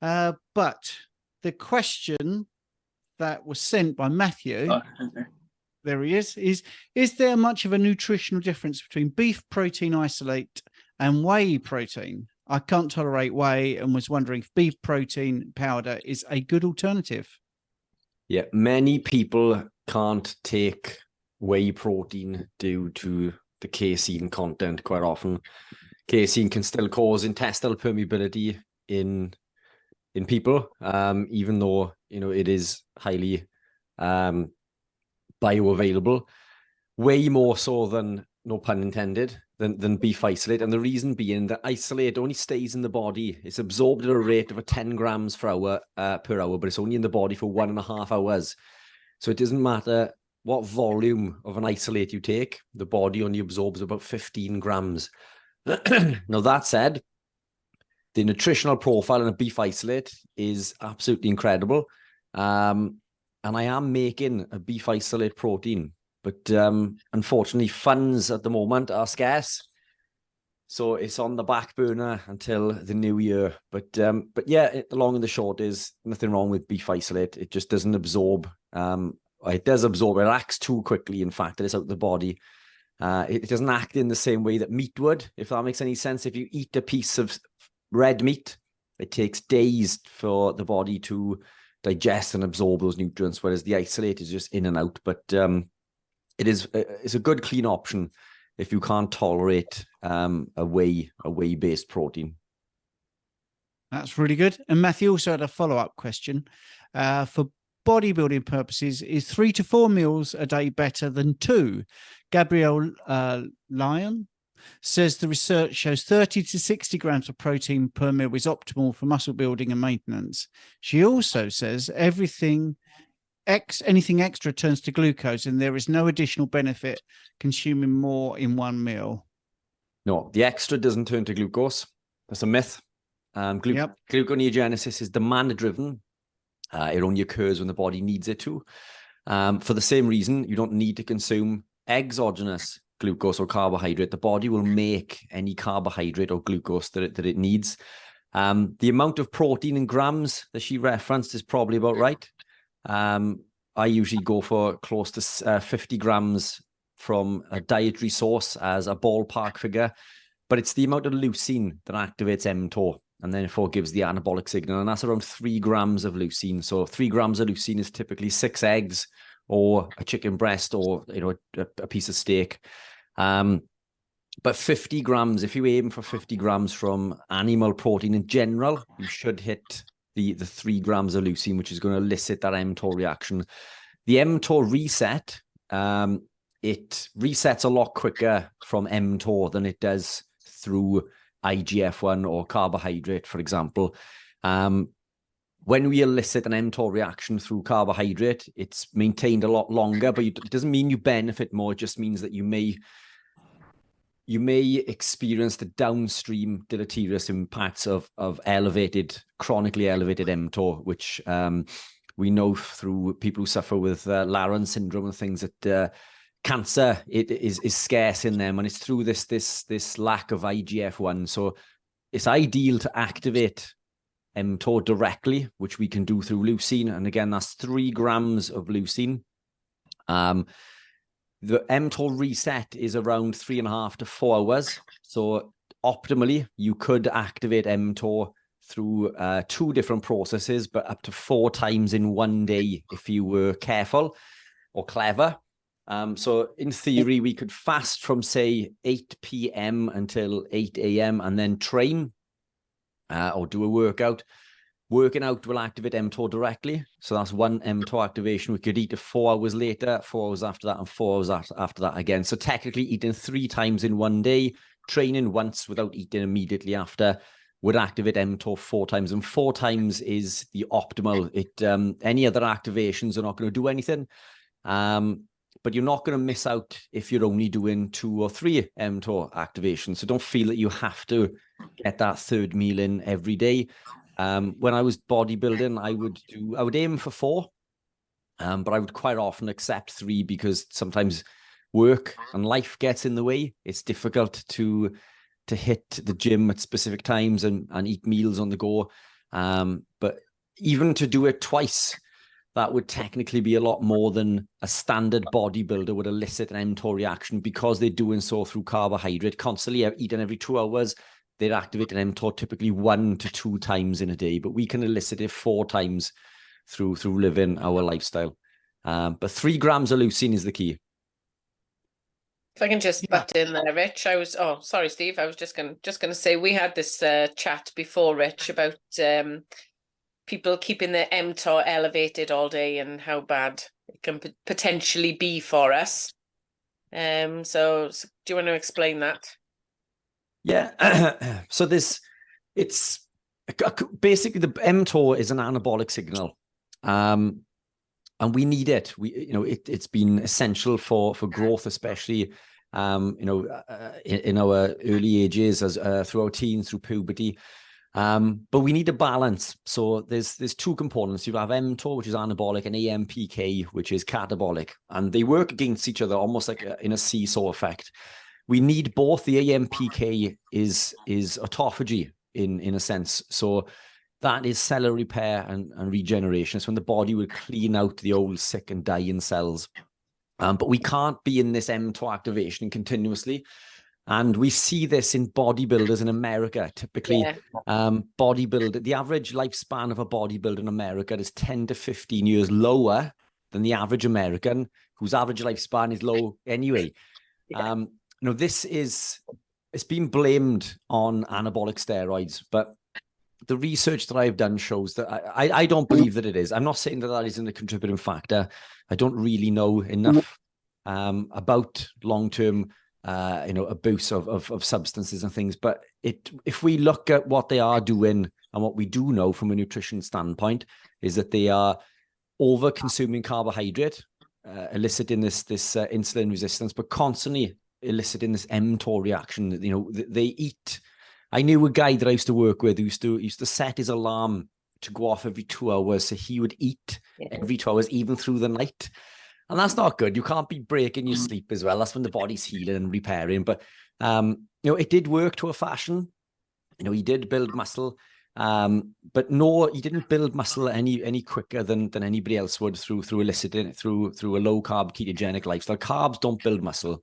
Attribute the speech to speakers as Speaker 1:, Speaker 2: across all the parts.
Speaker 1: But the question that was sent by Matthew, there he is there much of a nutritional difference between beef protein isolate and whey protein? I can't tolerate whey and was wondering if beef protein powder is a good alternative.
Speaker 2: Yeah, many people can't take whey protein due to the casein content quite often. Casein can still cause intestinal permeability in people, even though, it is highly bioavailable, way more so than, no pun intended, than beef isolate. And the reason being that isolate only stays in the body. It's absorbed at a rate of 10 grams per hour, but it's only in the body for 1.5 hours. So it doesn't matter what volume of an isolate you take, the body only absorbs about 15 grams. Now, that said, the nutritional profile in a beef isolate is absolutely incredible. And I am making a beef isolate protein, but unfortunately, funds at the moment are scarce. So it's on the back burner until the new year. But yeah, the long and the short is nothing wrong with beef isolate. It just doesn't absorb. It does absorb. It acts too quickly, in fact, that it's out of the body. It doesn't act in the same way that meat would, if that makes any sense. If you eat a piece of red meat, it takes days for the body to digest and absorb those nutrients, whereas the isolate is just in and out. But it's a good clean option if you can't tolerate a whey-based protein.
Speaker 1: That's really good. And Matthew also had a follow-up question. For bodybuilding purposes, is 3 to 4 meals a day better than 2? Gabrielle Lyon says the research shows 30 to 60 grams of protein per meal is optimal for muscle building and maintenance. She also says anything extra turns to glucose and there is no additional benefit consuming more in one meal.
Speaker 2: No, the extra doesn't turn to glucose. That's a myth. Gluconeogenesis is demand-driven. It only occurs when the body needs it to. For the same reason, you don't need to consume exogenous glucose or carbohydrate. The body will make any carbohydrate or glucose that it needs. The amount of protein in grams that she referenced is probably about right. I usually go for close to 50 grams from a dietary source as a ballpark figure, but it's the amount of leucine that activates mTOR and then therefore gives the anabolic signal, and that's around 3 grams of leucine. So 3 grams of leucine is typically 6 eggs or a chicken breast or a piece of steak. But 50 grams, if you aim for 50 grams from animal protein in general, you should hit the 3 grams of leucine, which is going to elicit that mTOR reaction. The mTOR reset, it resets a lot quicker from mTOR than it does through IGF-1 or carbohydrate, for example. When we elicit an mTOR reaction through carbohydrate, it's maintained a lot longer, but it doesn't mean you benefit more. It just means that you may experience the downstream deleterious impacts of chronically elevated mTOR, which we know through people who suffer with Laron syndrome and things that cancer is scarce in them, and it's through this lack of IGF-1. So it's ideal to activate mTOR directly, which we can do through leucine, and again, that's 3 grams of leucine. The mTOR reset is around 3.5 to 4 hours. So optimally, you could activate mTOR through 2 different processes, but up to 4 times in one day if you were careful or clever. So in theory, we could fast from, say, 8 p.m. until 8 a.m. and then train or do a workout. Working out will activate mTOR directly. So that's one mTOR activation. We could eat 4 hours later, 4 hours after that, and 4 hours after that again. So technically eating 3 times in one day, training once without eating immediately after would activate mTOR 4 times. And 4 times is the optimal. Any other activations are not going to do anything. But you're not going to miss out if you're only doing 2 or 3 mTOR activations. So don't feel that you have to get that third meal in every day. When I was bodybuilding, I would aim for 4, but I would quite often accept 3 because sometimes work and life gets in the way. It's difficult to hit the gym at specific times and eat meals on the go. But even to do it twice, that would technically be a lot more than a standard bodybuilder would elicit an mTOR reaction, because they're doing so through carbohydrate, constantly eating every 2 hours. They'd activate an mTOR typically 1 to 2 times in a day, but we can elicit it 4 times through living our lifestyle. But 3 grams of leucine is the key.
Speaker 3: If I can just butt in there, Rich, sorry, Steve. I was just gonna say, we had this chat before, Rich, about people keeping their mTOR elevated all day and how bad it can potentially be for us. So do you want to explain that?
Speaker 2: Yeah. So it's basically, the mTOR is an anabolic signal, and we need it. It's been essential for growth, especially in our early ages, as through our teens, through puberty. But we need a balance. So there's 2 components. You have mTOR, which is anabolic, and AMPK, which is catabolic, and they work against each other almost like in a seesaw effect. We need both. The AMPK is autophagy in a sense. So that is cellular repair and regeneration. It's when the body will clean out the old, sick and dying cells. But we can't be in this mTOR activation continuously. And we see this in bodybuilders in America. Typically, the average lifespan of a bodybuilder in America is 10 to 15 years lower than the average American, whose average lifespan is low anyway. It's been blamed on anabolic steroids, but the research that I've done shows that I don't believe that it is. I'm not saying that isn't a contributing factor. I don't really know enough about long-term abuse of substances and things. But if we look at what they are doing, and what we do know from a nutrition standpoint, is that they are over-consuming carbohydrate, eliciting this insulin resistance, but constantly eliciting this mTOR reaction. They eat. I knew a guy that I used to work with who used to set his alarm to go off every 2 hours, so he would eat every 2 hours, even through the night. And that's not good. You can't be breaking your sleep as well. That's when the body's healing and repairing. But it did work to a fashion. He did build muscle, but no, he didn't build muscle any quicker than anybody else would through eliciting it through a low carb ketogenic lifestyle. Carbs don't build muscle,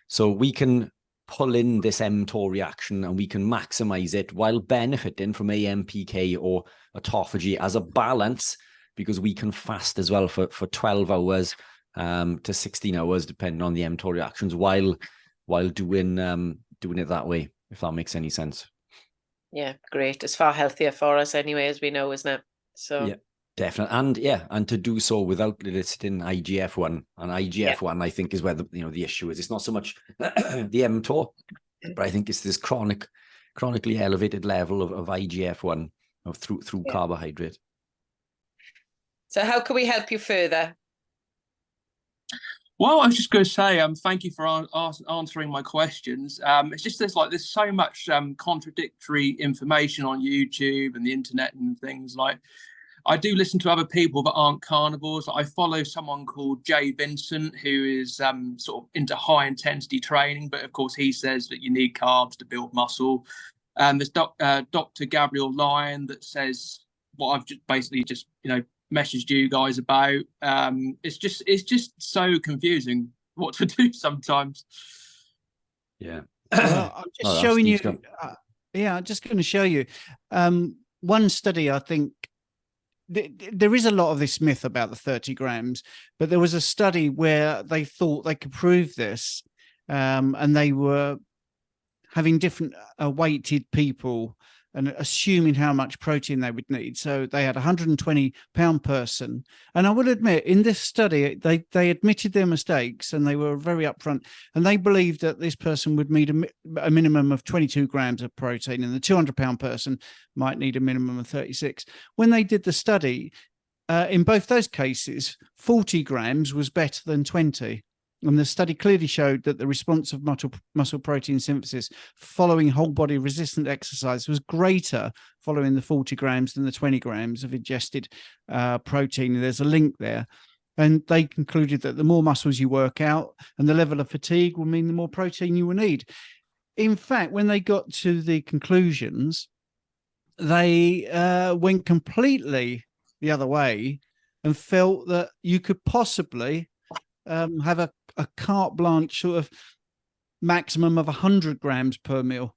Speaker 2: so we can pull in this mTOR reaction and we can maximize it while benefiting from AMPK or autophagy as a balance, because we can fast as well for 12 hours to 16 hours, depending on the mTOR reactions, while doing it that way, if that makes any sense. Yeah,
Speaker 3: great. It's far healthier for us anyway, as we know, isn't it? So
Speaker 2: yeah, definitely. And to do so without eliciting IGF-1, and IGF-1 I think is where the issue is. It's not so much the mTOR, but I think it's this chronically elevated level of IGF-1 through carbohydrate.
Speaker 3: So how can we help you further?
Speaker 4: Well, I was just going to say, thank you for answering my questions. It's just there's so much contradictory information on YouTube and the internet and things. Like, I do listen to other people that aren't carnivores. I follow someone called Jay Vincent, who is sort of into high intensity training, but of course he says that you need carbs to build muscle. There's Dr. Gabriel Lyon that says what I've basically messaged you guys about. It's just so confusing what to do sometimes.
Speaker 2: Yeah.
Speaker 1: Well, I'm just showing you. I'm just going to show you one study. I think there is a lot of this myth about the 30 grams, but there was a study where they thought they could prove this, and they were having different weighted people and assuming how much protein they would need. So they had a 120-pound person. And I will admit, in this study, they admitted their mistakes and they were very upfront. And they believed that this person would need a minimum of 22 grams of protein, and the 200-pound person might need a minimum of 36. When they did the study, in both those cases, 40 grams was better than 20. And the study clearly showed that the response of muscle protein synthesis following whole body resistant exercise was greater following the 40 grams than the 20 grams of ingested protein. There's a link there. And they concluded that the more muscles you work out and the level of fatigue will mean the more protein you will need. In fact, when they got to the conclusions, they went completely the other way and felt that you could possibly have a carte blanche sort of maximum of 100 grams per meal.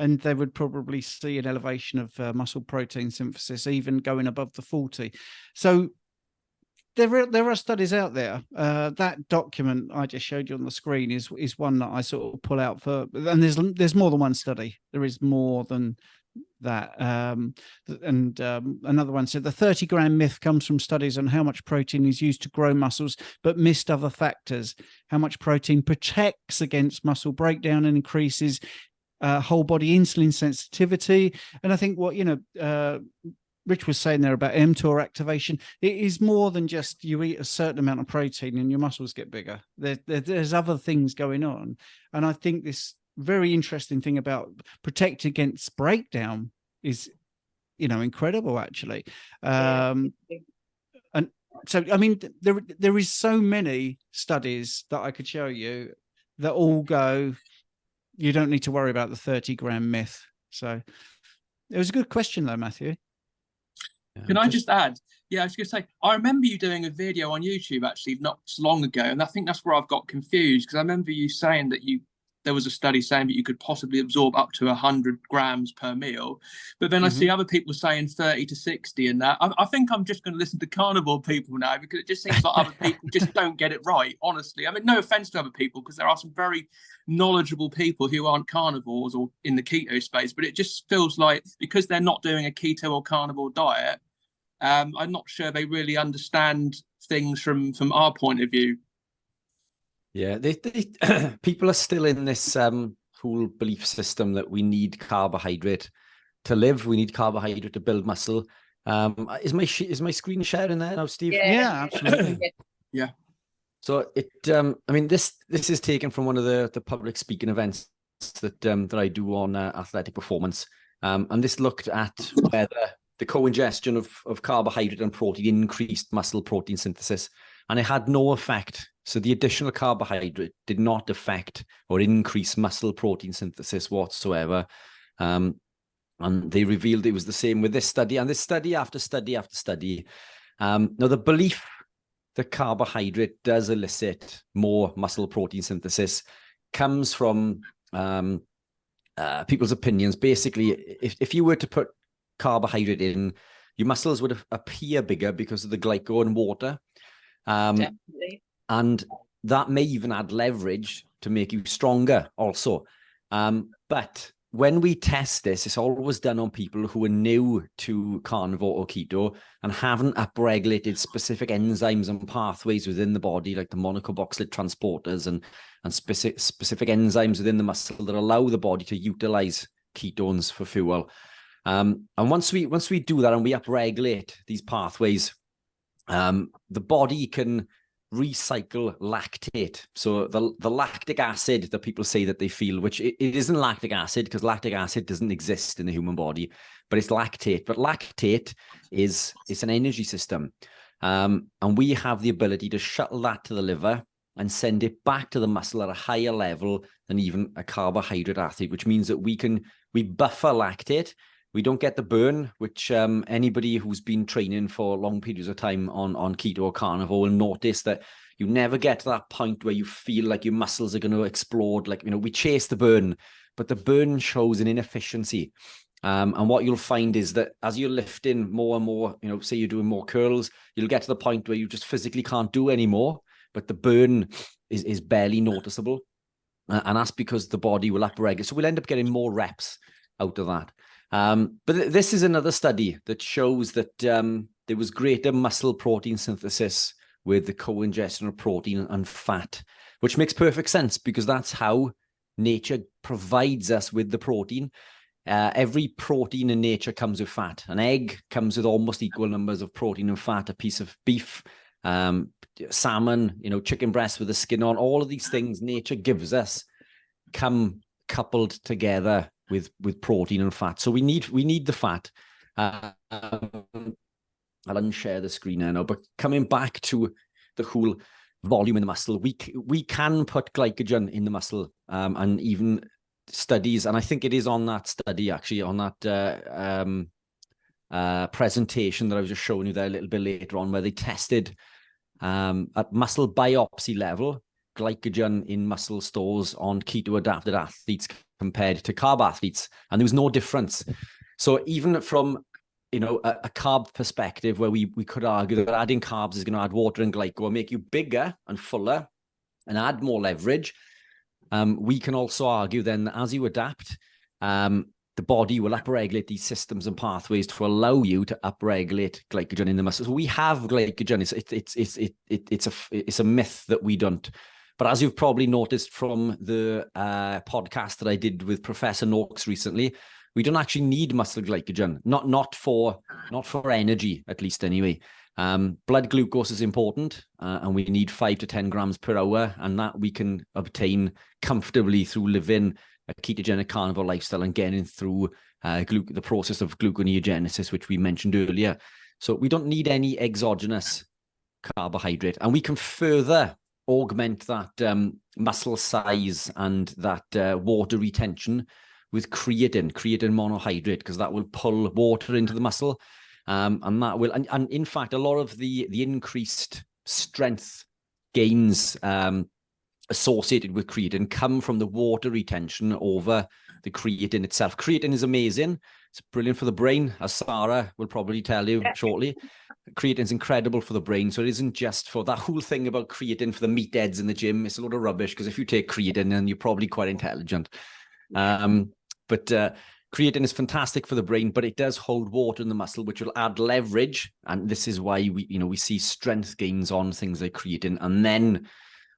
Speaker 1: And they would probably see an elevation of muscle protein synthesis, even going above the 40. So there are studies out there. That document I just showed you on the screen is one that I sort of pull out for, and there's more than one study. There is more than that. Another one said the 30-gram myth comes from studies on how much protein is used to grow muscles, but missed other factors. How much protein protects against muscle breakdown and increases whole body insulin sensitivity. And I think what Rich was saying there about mTOR activation, it is more than just you eat a certain amount of protein and your muscles get bigger. There's other things going on. And I think this very interesting thing about protect against breakdown is, incredible, actually. And so, I mean, there is so many studies that I could show you that all go, you don't need to worry about the 30-gram myth. So it was a good question, though, Matthew.
Speaker 4: Can I just add? Yeah, I was going to say, I remember you doing a video on YouTube actually not so long ago, and I think that's where I've got confused, because I remember you saying that there was a study saying that you could possibly absorb up to 100 grams per meal, but then I see other people saying 30 to 60 and that. I think I'm just going to listen to carnivore people now, because it just seems like other people just don't get it right, honestly. I mean, no offense to other people, because there are some very knowledgeable people who aren't carnivores or in the keto space, but it just feels like because they're not doing a keto or carnivore diet, I'm not sure they really understand things from our point of view.
Speaker 2: Yeah, people are still in this whole belief system that we need carbohydrate to live. We need carbohydrate to build muscle. Is my screen sharing there now, Steve?
Speaker 1: Yeah, absolutely.
Speaker 4: Yeah.
Speaker 2: So I mean, this is taken from one of the public speaking events that I do on athletic performance, and this looked at whether the co-ingestion of carbohydrate and protein increased muscle protein synthesis, and it had no effect. So the additional carbohydrate did not affect or increase muscle protein synthesis whatsoever. And they revealed it was the same with this study, and this study after study after study. Now, the belief that carbohydrate does elicit more muscle protein synthesis comes from people's opinions. Basically, if you were to put carbohydrate in, your muscles would appear bigger because of the glyco and water.
Speaker 3: Definitely.
Speaker 2: And that may even add leverage to make you stronger also. But when we test this, it's always done on people who are new to carnivore or keto and haven't upregulated specific enzymes and pathways within the body, like the monocarboxylate transporters and specific enzymes within the muscle that allow the body to utilize ketones for fuel. And once we do that and we upregulate these pathways, the body can recycle lactate. So the lactic acid that people say that they feel, which it isn't lactic acid, because lactic acid doesn't exist in the human body, but it's lactate. But lactate it's an energy system. And we have the ability to shuttle that to the liver and send it back to the muscle at a higher level than even a carbohydrate athlete, which means that we buffer lactate. We don't get the burn, which anybody who's been training for long periods of time on keto or carnivore will notice that you never get to that point where you feel like your muscles are going to explode. Like, we chase the burn, but the burn shows an inefficiency. And what you'll find is that as you're lifting more and more, say you're doing more curls, you'll get to the point where you just physically can't do anymore, but the burn is barely noticeable. And that's because the body will upregulate. So we'll end up getting more reps out of that. But this is another study that shows that there was greater muscle protein synthesis with the co-ingestion of protein and fat, which makes perfect sense because that's how nature provides us with the protein. Every protein in nature comes with fat. An egg comes with almost equal numbers of protein and fat. A piece of beef, salmon, chicken breast with the skin on, all of these things nature gives us come coupled together with protein and fat. So we need the fat. I'll unshare the screen now, but coming back to the whole volume in the muscle, we can put glycogen in the muscle and even studies, and I think it is on that study, actually, on that presentation that I was just showing you there a little bit later on, where they tested at muscle biopsy level glycogen in muscle stores on keto adapted athletes compared to carb athletes, and there was no difference. So even from a carb perspective, where we could argue that adding carbs is going to add water and glyco, make you bigger and fuller and add more leverage, we can also argue then that as you adapt, the body will upregulate these systems and pathways to allow you to upregulate glycogen in the muscles. So we have glycogen. It's a myth that we don't. But as you've probably noticed from the podcast that I did with Professor Noakes recently, we don't actually need muscle glycogen, not for energy, at least anyway. Blood glucose is important, and we need 5 to 10 grams per hour, and that we can obtain comfortably through living a ketogenic carnivore lifestyle and getting through the process of gluconeogenesis, which we mentioned earlier. So we don't need any exogenous carbohydrate, and we can further augment that muscle size and that water retention with creatine monohydrate, because that will pull water into the muscle, and that will, and in fact, a lot of the increased strength gains associated with creatine come from the water retention over the creatine itself. Creatine is amazing. It's brilliant for the brain, as Sara will probably tell you shortly. Creatine is incredible for the brain. So it isn't just for that whole thing about creatine for the meatheads in the gym. It's a load of rubbish, because if you take creatine, then you're probably quite intelligent. But creatine is fantastic for the brain, but it does hold water in the muscle, which will add leverage. And this is why we see strength gains on things like creatine. And then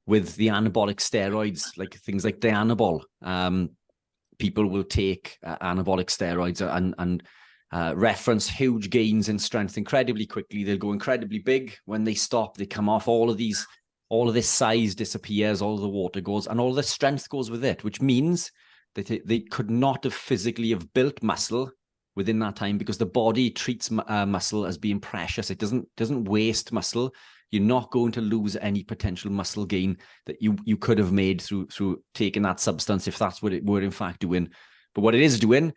Speaker 2: with the anabolic steroids, like things like Dianabol, people will take anabolic steroids and reference huge gains in strength incredibly quickly. They'll go incredibly big. When they stop, they come off. All of this size disappears, all of the water goes, and all the strength goes with it, which means that they could not have physically have built muscle within that time, because the body treats muscle as being precious. It doesn't waste muscle. You're not going to lose any potential muscle gain that you could have made through taking that substance, if that's what it were in fact doing. But what it is doing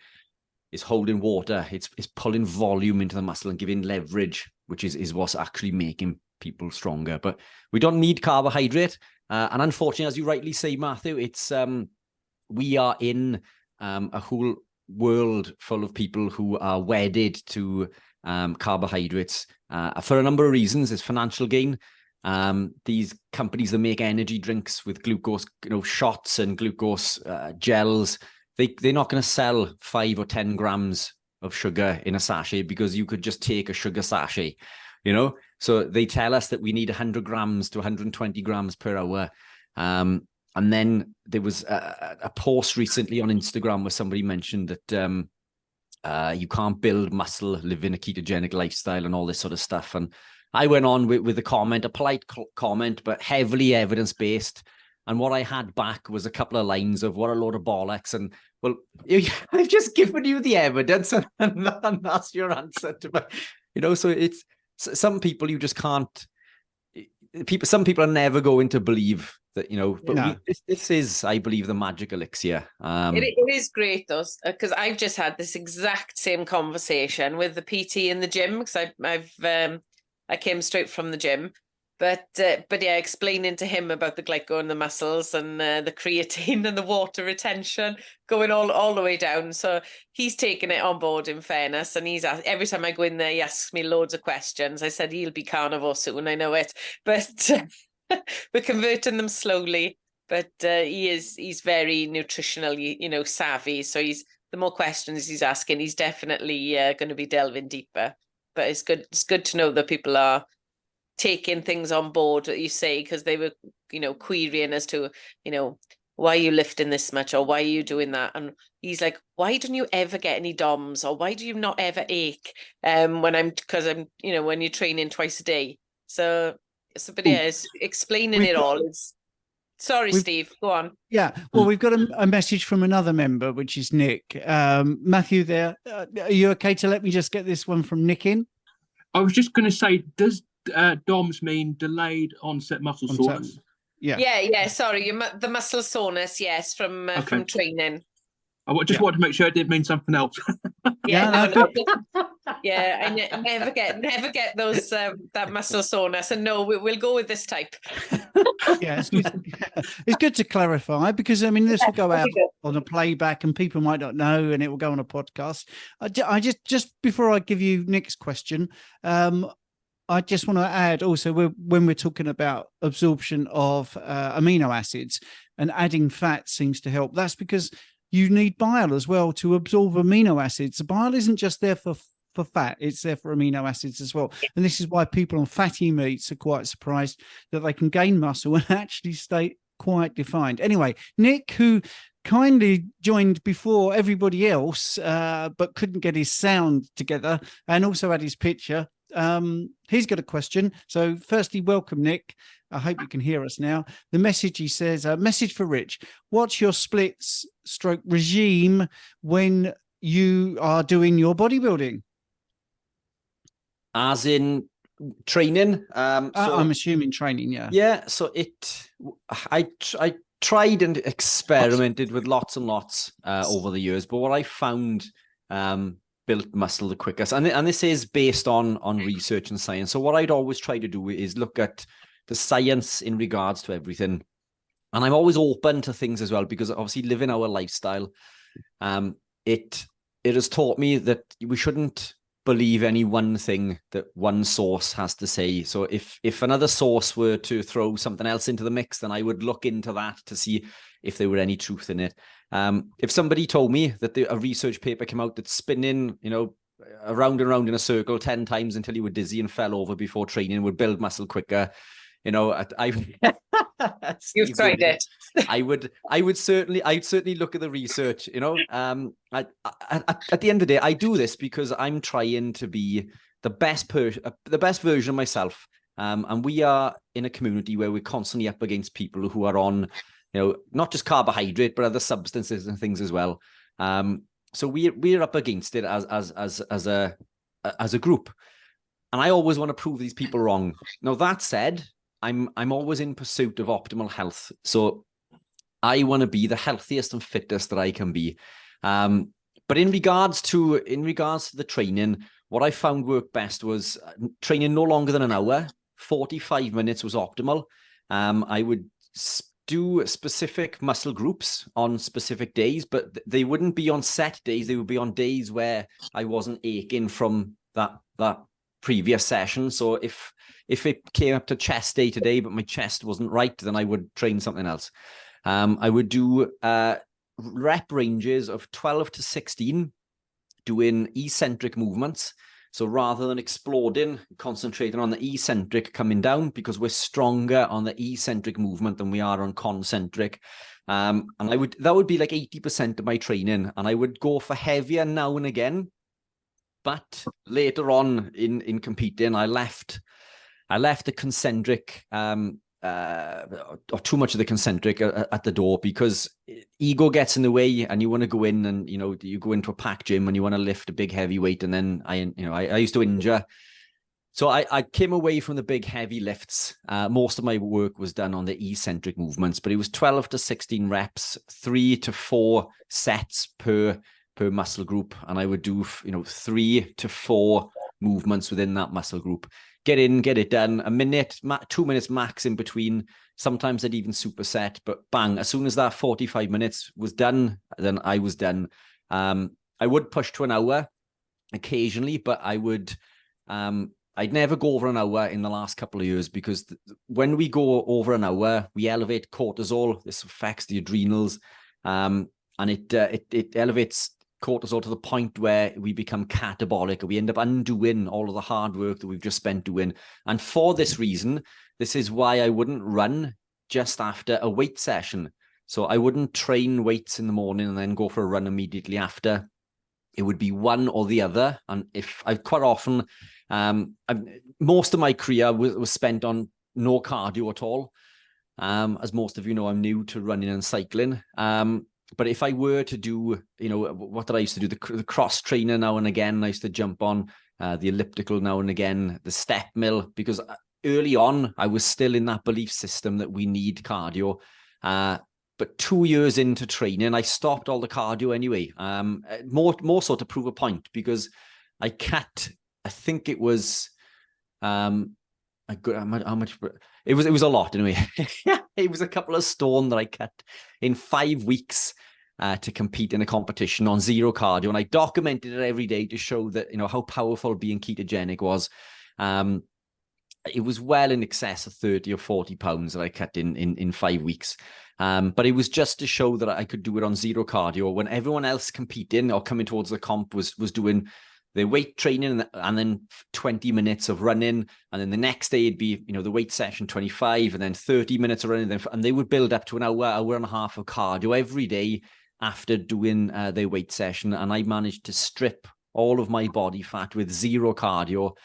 Speaker 2: is holding water. It's pulling volume into the muscle and giving leverage, which is what's actually making people stronger. But we don't need carbohydrate. And unfortunately, as you rightly say, Matthew, it's we are in a whole world full of people who are wedded to carbohydrates for a number of reasons. There's financial gain. These companies that make energy drinks with glucose, shots and glucose gels, they're not going to sell 5 or 10 grams of sugar in a sachet, because you could just take a sugar sachet, So they tell us that we need 100 grams to 120 grams per hour. And then there was a post recently on Instagram where somebody mentioned that you can't build muscle living a ketogenic lifestyle and all this sort of stuff. And I went on with a comment, a polite comment, but heavily evidence-based. And what I had back was a couple of lines of what a load of bollocks. And, well, I've just given you the evidence, and that's your answer to my, so it's some people you just can't. Some people are never going to believe that, but no. This is, I believe, the magic elixir.
Speaker 3: It is great, though, because I've just had this exact same conversation with the PT in the gym, because I came straight from the gym, but yeah, explaining to him about the glyco and the muscles and the creatine and the water retention going all the way down. So he's taken it on board, in fairness, and he's asked, every time I go in there, he asks me loads of questions. I said he'll be carnivore soon, I know it, but we're converting them slowly. But he's very nutritionally, savvy. So the more questions he's asking, he's definitely going to be delving deeper. But it's good to know that people are taking things on board, what you say, because they were, querying as to, why are you lifting this much, or why are you doing that? And he's like, why don't you ever get any DOMs, or why do you not ever ache because I'm, when you're training twice a day? So but yeah, it's explaining it all. Sorry, Steve, go on.
Speaker 1: Yeah, well, we've got a message from another member, which is Nick. Matthew there, are you okay to let me just get this one from Nick in?
Speaker 4: I was just going to say, does DOMS mean delayed onset muscle soreness?
Speaker 1: Yeah.
Speaker 3: Yeah. Sorry, the muscle soreness, yes, from training.
Speaker 4: I just wanted to make sure it didn't mean something else.
Speaker 3: Yeah, yeah. I never get those that muscle soreness, and no, we'll go with this type.
Speaker 1: Yeah, it's good to clarify, because I mean, this will go out on a playback and people might not know, and it will go on a podcast. I just before I give you Nick's question, I just want to add also, when we're talking about absorption of amino acids, and adding fat seems to help. That's because you need bile as well to absorb amino acids. The bile isn't just there for fat, it's there for amino acids as well. And this is why people on fatty meats are quite surprised that they can gain muscle and actually stay quite defined. Anyway, Nick, who kindly joined before everybody else, but couldn't get his sound together and also had his picture. He's got a question. So firstly, welcome, Nick. I hope you can hear us now. The message, he says, message for Rich. What's your splits/stroke regime when you are doing your bodybuilding?
Speaker 2: As in training?
Speaker 1: I'm assuming training, yeah.
Speaker 2: Yeah, so I tried and experimented with lots and lots over the years, but what I found built muscle the quickest, and this is based on research and science. So what I'd always try to do is look at the science in regards to everything, and I'm always open to things as well, because obviously living our lifestyle, it has taught me that we shouldn't believe any one thing that one source has to say. So if another source were to throw something else into the mix, then I would look into that to see if there were any truth in it. If somebody told me that a research paper came out that's spinning, around and around in a circle 10 times until you were dizzy and fell over before training would build muscle quicker,
Speaker 3: You've tried it.
Speaker 2: I'd certainly look at the research. At the end of the day, I do this because I'm trying to be the best version of myself. And we are in a community where we're constantly up against people who are on, not just carbohydrate, but other substances and things as well. So we're up against it as a group. And I always want to prove these people wrong. Now, that said, I'm always in pursuit of optimal health. So I want to be the healthiest and fittest that I can be. But in regards to the training, what I found worked best was training no longer than an hour. 45 minutes was optimal. I would do specific muscle groups on specific days, but they wouldn't be on set days. They would be on days where I wasn't aching from that previous session. So if it came up to chest day today, but my chest wasn't right, then I would train something else. I would do rep ranges of 12 to 16, doing eccentric movements. So rather than exploding, concentrating on the eccentric coming down, because we're stronger on the eccentric movement than we are on concentric. And that would be like 80% of my training. And I would go for heavier now and again. But later on in competing, I left the concentric, or too much of the concentric at the door, because ego gets in the way, and you want to go in and you go into a packed gym and you want to lift a big heavy weight, and then I used to injure. So I came away from the big heavy lifts. Most of my work was done on the eccentric movements, but it was 12 to 16 reps, 3 to 4 sets per muscle group, and I would do 3 to 4 movements within that muscle group. Get in, get it done. A minute, 2 minutes max in between. Sometimes I'd even superset, but bang, as soon as that 45 minutes was done, then I was done. I would push to an hour occasionally, but I'd never go over an hour in the last couple of years, because when we go over an hour, we elevate cortisol. This affects the adrenals, and it elevates cortisol to the point where we become catabolic, and we end up undoing all of the hard work that we've just spent doing. And for this reason, this is why I wouldn't run just after a weight session. So I wouldn't train weights in the morning and then go for a run immediately after. It would be one or the other. And if I quite often, most of my career was spent on no cardio at all. As most of you know, I'm new to running and cycling. But if I were to do, what did I used to do? The cross trainer now and again. I used to jump on the elliptical now and again, the step mill, because early on I was still in that belief system that we need cardio. But 2 years into training, I stopped all the cardio anyway. More so to prove a point, because I cut, I think it was how much it was a lot anyway. It was a couple of stone that I cut in 5 weeks to compete in a competition on zero cardio, and I documented it every day to show that, you know, how powerful being ketogenic was. It was well in excess of 30 or 40 pounds that I cut in 5 weeks. But it was just to show that I could do it on zero cardio when everyone else competing or coming towards the comp was doing their weight training and then 20 minutes of running. And then the next day it'd be, you know, the weight session 25 and then 30 minutes of running. And they would build up to an hour and a half of cardio every day after doing their weight session. And I managed to strip all of my body fat with zero cardio,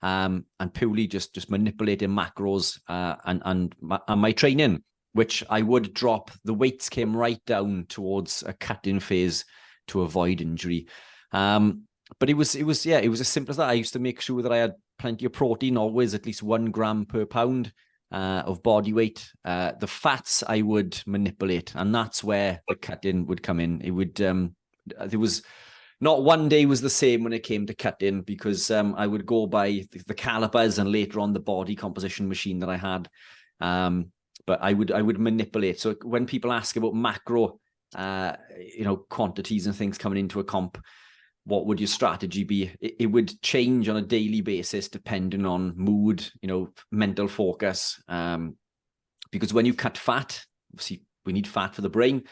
Speaker 2: and purely just manipulating macros and my training, which I would drop. The weights came right down towards a cutting phase to avoid injury. But it was as simple as that. I used to make sure that I had plenty of protein, always at least 1 gram per pound of body weight. The fats I would manipulate, and that's where the cutting would come in. It would there was not one day was the same when it came to cutting, because I would go by the calipers and later on the body composition machine that I had. But I would manipulate. So when people ask about macro, quantities and things coming into a comp, what would your strategy be? It would change on a daily basis depending on mood, mental focus. Because when you cut fat, obviously we need fat for the brain.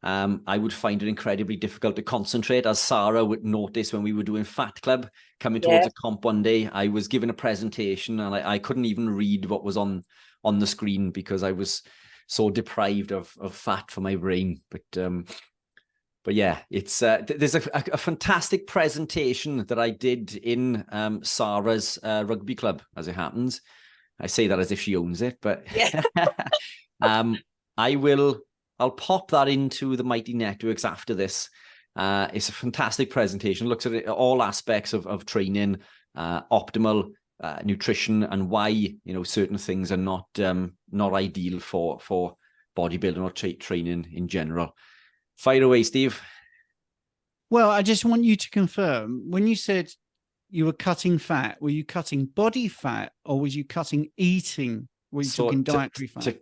Speaker 2: I would find it incredibly difficult to concentrate, as Sara would notice when we were doing Fat Club, coming towards a comp one day. I was giving a presentation and I couldn't even read what was on the screen because I was so deprived of fat for my brain. But yeah, it's there's a fantastic presentation that I did in Sara's rugby club, as it happens. I say that as if she owns it, but yeah. I'll pop that into the Mighty Networks after this. It's a fantastic presentation. It looks at all aspects of training, optimal nutrition, and why certain things are not ideal for bodybuilding or training in general. Fire away, Steve.
Speaker 1: Well, I just want you to confirm, when you said you were cutting fat, were you cutting body fat or was you cutting eating? Were you talking dietary fat?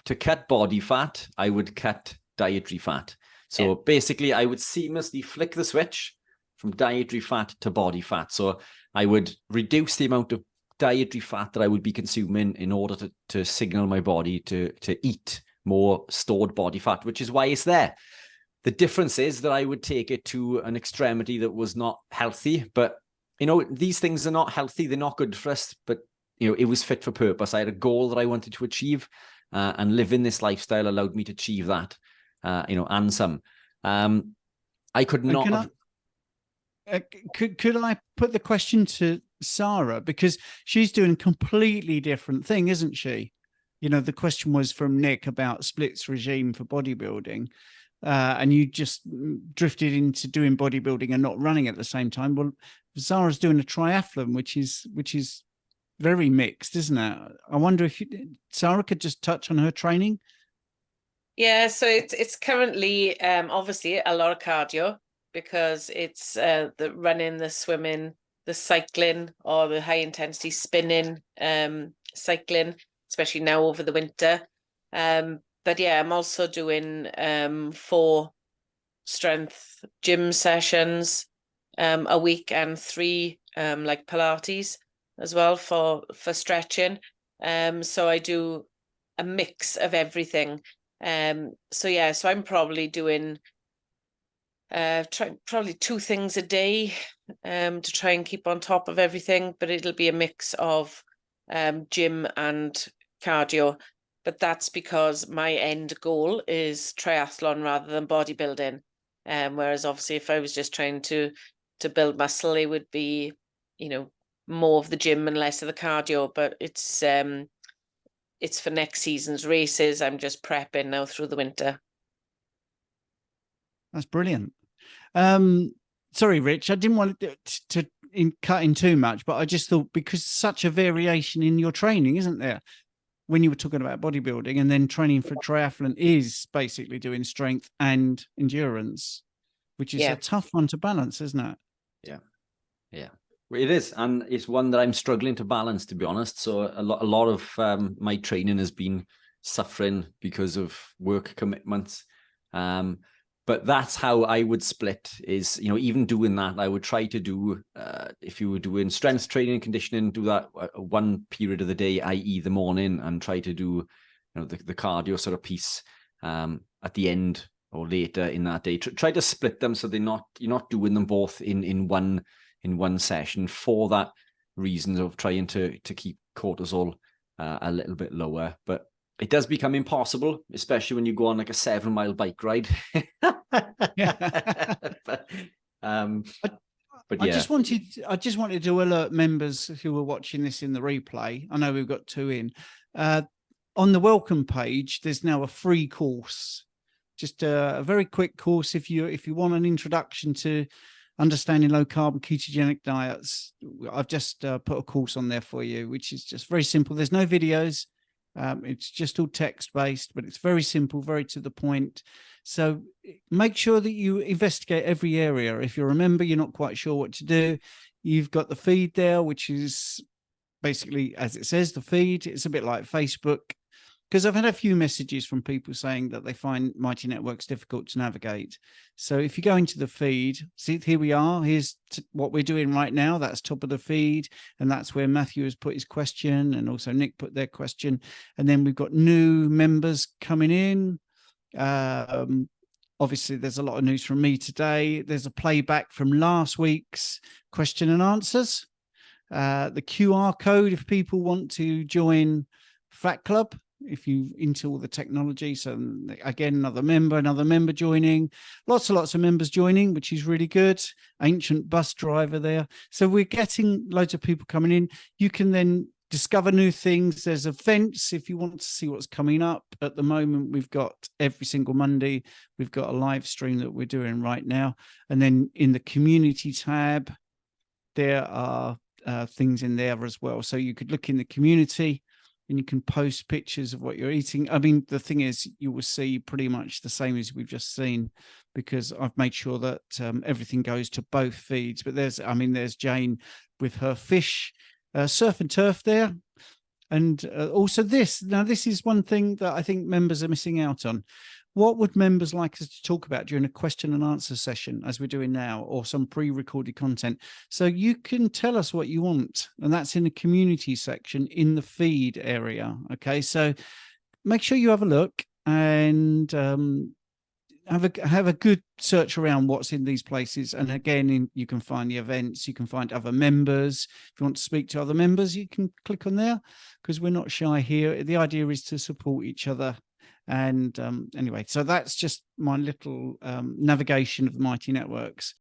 Speaker 2: To cut body fat, I would cut dietary fat. So basically, I would seamlessly flick the switch from dietary fat to body fat. So I would reduce the amount of dietary fat that I would be consuming in order to signal my body to eat more stored body fat, which is why it's there. The difference is that I would take it to an extremity that was not healthy. But, these things are not healthy. They're not good for us. But, it was fit for purpose. I had a goal that I wanted to achieve. And living this lifestyle allowed me to achieve that, and some. I could not.
Speaker 1: Could I put the question to Sara, because she's doing a completely different thing, isn't she? The question was from Nick about splits regime for bodybuilding, and you just drifted into doing bodybuilding and not running at the same time. Well, Sara's doing a triathlon, which is very mixed, isn't it? I wonder if Sara could just touch on her training.
Speaker 3: Yeah, so it's currently obviously a lot of cardio, because it's the running, the swimming, the cycling, or the high intensity spinning, cycling, especially now over the winter. But yeah, I'm also doing 4 strength gym sessions a week, and 3 like Pilates as well for stretching. So I do a mix of everything. So I'm probably doing probably 2 things a day to try and keep on top of everything, but it'll be a mix of gym and cardio. But that's because my end goal is triathlon rather than bodybuilding. Whereas obviously if I was just trying to build muscle, it would be, more of the gym and less of the cardio. But it's for next season's races. I'm just prepping now through the winter.
Speaker 1: That's brilliant. Sorry, Rich, I didn't want to cut in too much, but I just thought, because such a variation in your training, isn't there? when you were talking about bodybuilding, and then training for triathlon is basically doing strength and endurance, which is a tough one to balance, isn't it?
Speaker 2: Yeah, it is. And it's one that I'm struggling to balance, to be honest. So a lot of my training has been suffering because of work commitments. But that's how I would split is, even doing that, I would try to do, if you were doing strength training and conditioning, do that one period of the day, i.e. the morning, and try to do, the cardio sort of piece at the end or later in that day. Try to split them so you're not doing them both in one session for that reason of trying to keep cortisol a little bit lower. But it does become impossible, especially when you go on like a 7-mile bike ride. but yeah.
Speaker 1: I just wanted to alert members who are watching this in the replay. I know we've got 2 in. On the welcome page, there's now a free course, just a very quick course. If you want an introduction to understanding low carb and ketogenic diets, I've just put a course on there for you, which is just very simple. There's no videos. It's just all text-based, but it's very simple, very to the point. So make sure that you investigate every area. If you remember, you're not quite sure what to do, you've got the feed there, which is basically, as it says, the feed. It's a bit like Facebook, because I've had a few messages from people saying that they find Mighty Networks difficult to navigate. So if you go into the feed, see, here we are. Here's what we're doing right now. That's top of the feed. And that's where Matthew has put his question, and also Nick put their question. And then we've got new members coming in. Obviously, there's a lot of news from me today. There's a playback from last week's question and answers. The QR code, if people want to join Fat Club, if you into all the technology. So again, another member joining, lots of members joining, which is really good. Ancient bus driver there. So we're getting loads of people coming in. You can then discover new things. There's events if you want to see what's coming up. At the moment, we've got every single Monday, we've got a live stream that we're doing right now. And then in the community tab, there are things in there as well. So you could look in the community and you can post pictures of what you're eating. I mean, the thing is, you will see pretty much the same as we've just seen, because I've made sure that everything goes to both feeds. But there's Jane with her fish, surf and turf there. And also this. Now, this is one thing that I think members are missing out on. What would members like us to talk about during a question and answer session, as we're doing now, or some pre-recorded content? So you can tell us what you want, and that's in the community section in the feed area. Okay, so make sure you have a look and have a good search around what's in these places. And again, you can find the events, you can find other members. If you want to speak to other members, you can click on there, because we're not shy here. The idea is to support each other. And anyway, so that's just my little navigation of the Mighty Networks.